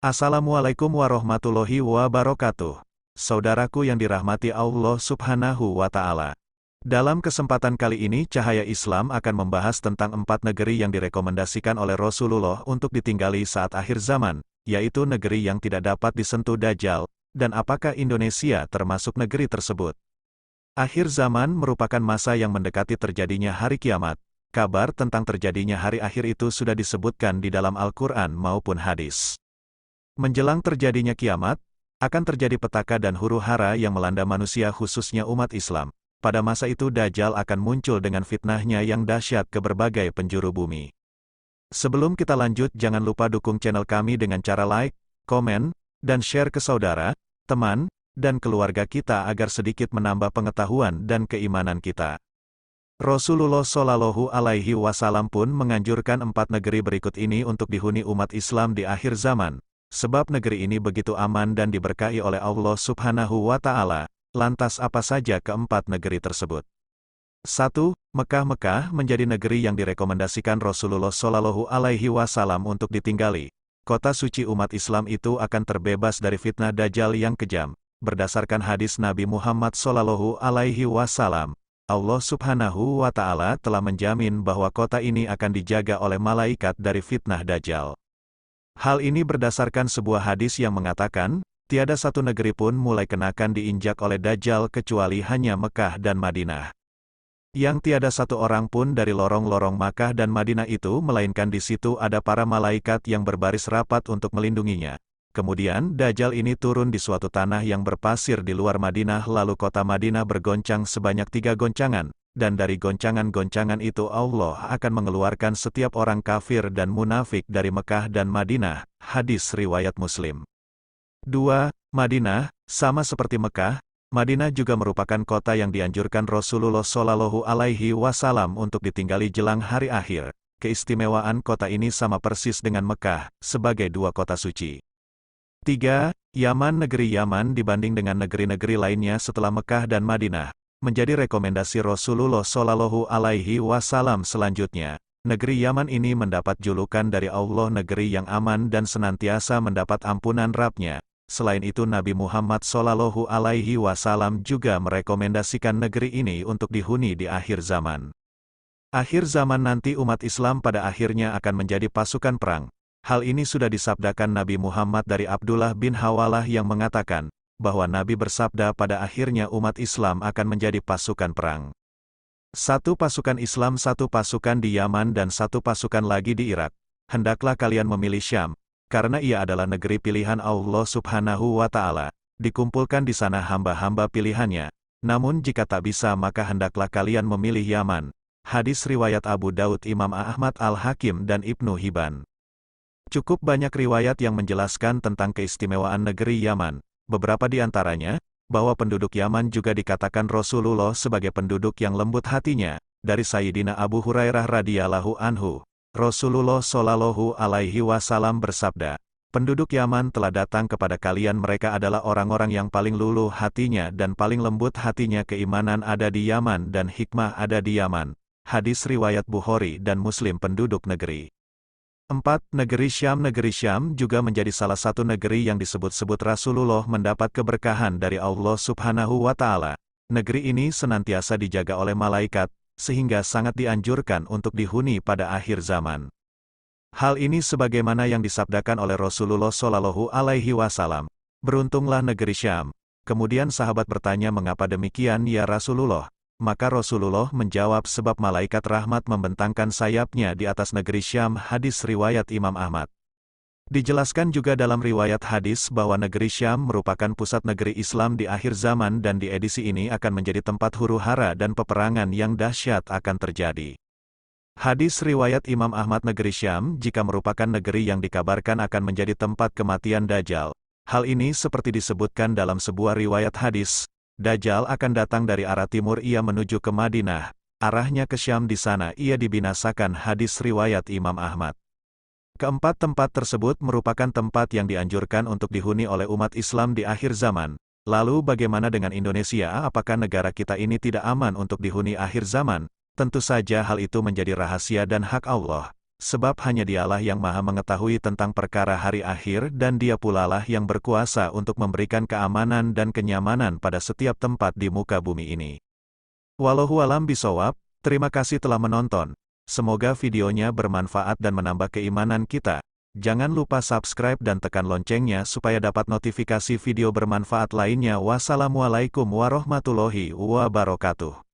Assalamualaikum warahmatullahi wabarakatuh. Saudaraku yang dirahmati Allah Subhanahu wa Ta'ala. Dalam kesempatan kali ini, Cahaya Islam akan membahas tentang 4 negeri yang direkomendasikan oleh Rasulullah untuk ditinggali saat akhir zaman, yaitu negeri yang tidak dapat disentuh Dajjal, dan apakah Indonesia termasuk negeri tersebut. Akhir zaman merupakan masa yang mendekati terjadinya hari kiamat. Kabar tentang terjadinya hari akhir itu sudah disebutkan di dalam Al-Quran maupun hadis. Menjelang terjadinya kiamat, akan terjadi petaka dan huru-hara yang melanda manusia khususnya umat Islam. Pada masa itu Dajjal akan muncul dengan fitnahnya yang dahsyat ke berbagai penjuru bumi. Sebelum kita lanjut, jangan lupa dukung channel kami dengan cara like, komen, dan share ke saudara, teman, dan keluarga kita agar sedikit menambah pengetahuan dan keimanan kita. Rasulullah Shallallahu Alaihi Wasallam pun menganjurkan 4 negeri berikut ini untuk dihuni umat Islam di akhir zaman. Sebab negeri ini begitu aman dan diberkahi oleh Allah Subhanahu wa Ta'ala. Lantas apa saja keempat negeri tersebut? 1. Mekah. Mekah menjadi negeri yang direkomendasikan Rasulullah Shallallahu Alaihi Wasallam untuk ditinggali. Kota suci umat Islam itu akan terbebas dari fitnah Dajjal yang kejam. Berdasarkan hadis Nabi Muhammad Shallallahu Alaihi Wasallam, Allah Subhanahu wa Ta'ala telah menjamin bahwa kota ini akan dijaga oleh malaikat dari fitnah Dajjal. Hal ini berdasarkan sebuah hadis yang mengatakan, tiada satu negeri pun mulai kenakan diinjak oleh Dajjal kecuali hanya Mekah dan Madinah. Yang tiada satu orang pun dari lorong-lorong Makkah dan Madinah itu melainkan di situ ada para malaikat yang berbaris rapat untuk melindunginya. Kemudian Dajjal ini turun di suatu tanah yang berpasir di luar Madinah, lalu kota Madinah bergoncang sebanyak 3 goncangan. Dan dari goncangan-goncangan itu Allah akan mengeluarkan setiap orang kafir dan munafik dari Mekah dan Madinah. Hadis riwayat Muslim. 2. Madinah, sama seperti Mekah, Madinah juga merupakan kota yang dianjurkan Rasulullah Shallallahu Alaihi Wasallam untuk ditinggali jelang hari akhir. Keistimewaan kota ini sama persis dengan Mekah, sebagai 2 kota suci. 3. Yaman. Negeri Yaman dibanding dengan negeri-negeri lainnya setelah Mekah dan Madinah, menjadi rekomendasi Rasulullah Shallallahu Alaihi Wasallam selanjutnya. Negeri Yaman ini mendapat julukan dari Allah negeri yang aman dan senantiasa mendapat ampunan Rabb-Nya. Selain itu Nabi Muhammad Shallallahu Alaihi Wasallam juga merekomendasikan negeri ini untuk dihuni di akhir zaman. Akhir zaman nanti umat Islam pada akhirnya akan menjadi pasukan perang. Hal ini sudah disabdakan Nabi Muhammad dari Abdullah bin Hawalah yang mengatakan, bahwa Nabi bersabda pada akhirnya umat Islam akan menjadi pasukan perang. 1 pasukan Islam, 1 pasukan di Yaman dan 1 pasukan lagi di Irak. Hendaklah kalian memilih Syam, karena ia adalah negeri pilihan Allah Subhanahu wa Ta'ala. Dikumpulkan di sana hamba-hamba pilihannya. Namun jika tak bisa maka hendaklah kalian memilih Yaman. Hadis riwayat Abu Daud, Imam Ahmad Al-Hakim dan Ibnu Hibban. Cukup banyak riwayat yang menjelaskan tentang keistimewaan negeri Yaman. Beberapa di antaranya, bahwa penduduk Yaman juga dikatakan Rasulullah sebagai penduduk yang lembut hatinya. Dari Sayyidina Abu Hurairah radhiyallahu anhu, Rasulullah Shallallahu Alaihi Wasallam bersabda, penduduk Yaman telah datang kepada kalian, mereka adalah orang-orang yang paling luluh hatinya dan paling lembut hatinya, keimanan ada di Yaman dan hikmah ada di Yaman. Hadis riwayat Bukhari dan Muslim. Penduduk negeri 4. Negeri Syam. Negeri Syam juga menjadi salah satu negeri yang disebut-sebut Rasulullah mendapat keberkahan dari Allah Subhanahu wa Ta'ala. Negeri ini senantiasa dijaga oleh malaikat, sehingga sangat dianjurkan untuk dihuni pada akhir zaman. Hal ini sebagaimana yang disabdakan oleh Rasulullah Shallallahu Alaihi Wasallam. Beruntunglah negeri Syam. Kemudian sahabat bertanya, mengapa demikian ya Rasulullah? Maka Rasulullah menjawab, sebab malaikat rahmat membentangkan sayapnya di atas negeri Syam. Hadis riwayat Imam Ahmad. Dijelaskan juga dalam riwayat hadis bahwa negeri Syam merupakan pusat negeri Islam di akhir zaman dan di edisi ini akan menjadi tempat huru-hara dan peperangan yang dahsyat akan terjadi. Hadis riwayat Imam Ahmad. Negeri Syam jika merupakan negeri yang dikabarkan akan menjadi tempat kematian Dajjal. Hal ini seperti disebutkan dalam sebuah riwayat hadis. Dajjal akan datang dari arah timur, ia menuju ke Madinah, arahnya ke Syam, di sana ia dibinasakan. Hadis riwayat Imam Ahmad. Keempat tempat tersebut merupakan tempat yang dianjurkan untuk dihuni oleh umat Islam di akhir zaman. Lalu bagaimana dengan Indonesia? Apakah negara kita ini tidak aman untuk dihuni akhir zaman? Tentu saja hal itu menjadi rahasia dan hak Allah. Sebab hanya Dialah yang Maha mengetahui tentang perkara hari akhir dan Dia pulalah yang berkuasa untuk memberikan keamanan dan kenyamanan pada setiap tempat di muka bumi ini. Wallahualam bishawab, terima kasih telah menonton. Semoga videonya bermanfaat dan menambah keimanan kita. Jangan lupa subscribe dan tekan loncengnya supaya dapat notifikasi video bermanfaat lainnya. Wassalamualaikum warahmatullahi wabarakatuh.